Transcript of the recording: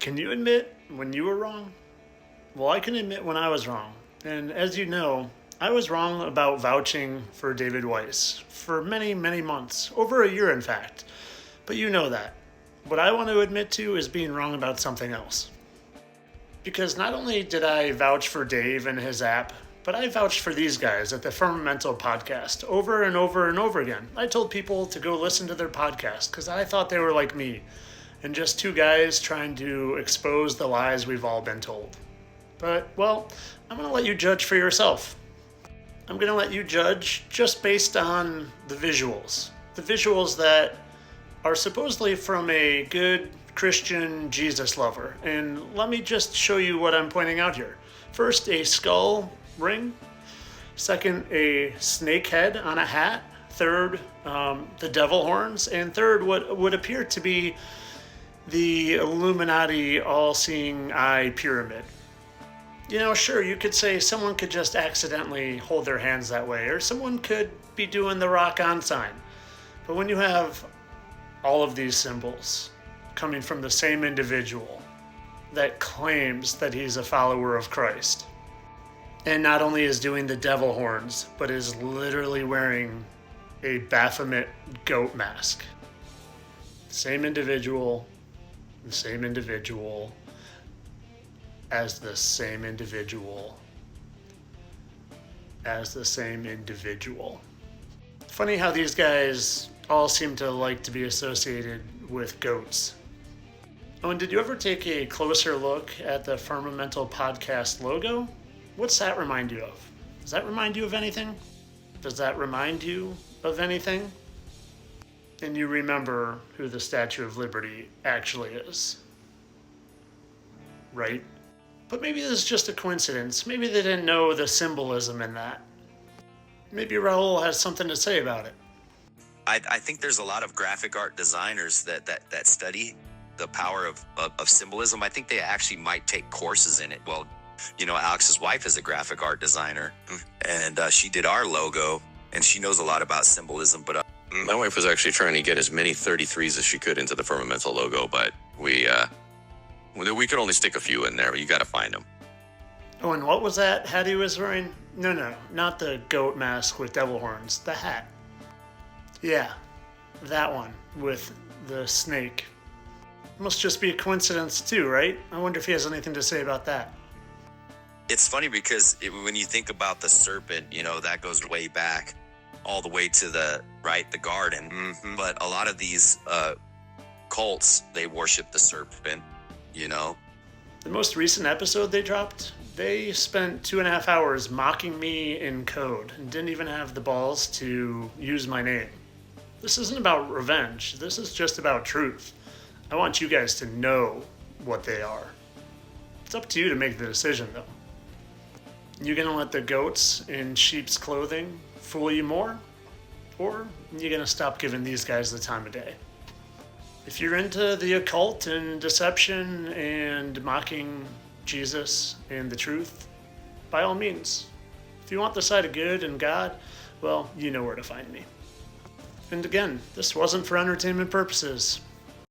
Can you admit when you were wrong? Well, I can admit when I was wrong. And as you know, I was wrong about vouching for David Weiss for many, many months, over a year in fact. But you know that. What I want to admit to is being wrong about something else. Because not only did I vouch for Dave and his app, but I vouched for these guys at the Firmamental Podcast over and over and over again. I told people to go listen to their podcast because I thought they were like me and just two guys trying to expose the lies we've all been told. But, well, I'm going to let you judge for yourself. I'm going to let you judge just based on the visuals. The visuals that are supposedly from a good Christian Jesus lover. And let me just show you what I'm pointing out here. First, a skull ring. Second, a snake head on a hat. Third, the devil horns. And third, what would appear to be the Illuminati all-seeing eye pyramid. You know, sure, you could say someone could just accidentally hold their hands that way, or someone could be doing the rock on sign. But when you have all of these symbols coming from the same individual that claims that he's a follower of Christ, and not only is doing the devil horns, but is literally wearing a Baphomet goat mask. Same individual, the same individual, as the same individual, as the same individual. Funny how these guys all seem to like to be associated with goats. Oh, and did you ever take a closer look at the Firmamental Podcast logo? What's that remind you of? Does that remind you of anything? Does that remind you of anything? And you remember who the Statue of Liberty actually is, right? But maybe this is just a coincidence. Maybe they didn't know the symbolism in that. Maybe Raul has something to say about it. I think there's a lot of graphic art designers that study the power of symbolism. I think they actually might take courses in it. Well, you know, Alex's wife is a graphic art designer, and she did our logo, and she knows a lot about symbolism. But my wife was actually trying to get as many 33s as she could into the Firmamental logo, but we could only stick a few in there. You got to find them. Oh, and what was that hat he was wearing? No, not the goat mask with devil horns. The hat. Yeah, that one with the snake. Must just be a coincidence too, right? I wonder if he has anything to say about that. It's funny because when you think about the serpent, you know, that goes way back all the way to the garden. Mm-hmm. But a lot of these cults, they worship the serpent, you know. The most recent episode they dropped, they spent 2.5 hours mocking me in code and didn't even have the balls to use my name. This isn't about revenge. This is just about truth. I want you guys to know what they are. It's up to you to make the decision, though. You gonna let the goats in sheep's clothing fool you more? Or you gonna stop giving these guys the time of day? If you're into the occult and deception and mocking Jesus and the truth, by all means. If you want the side of good and God, well, you know where to find me. And again, this wasn't for entertainment purposes.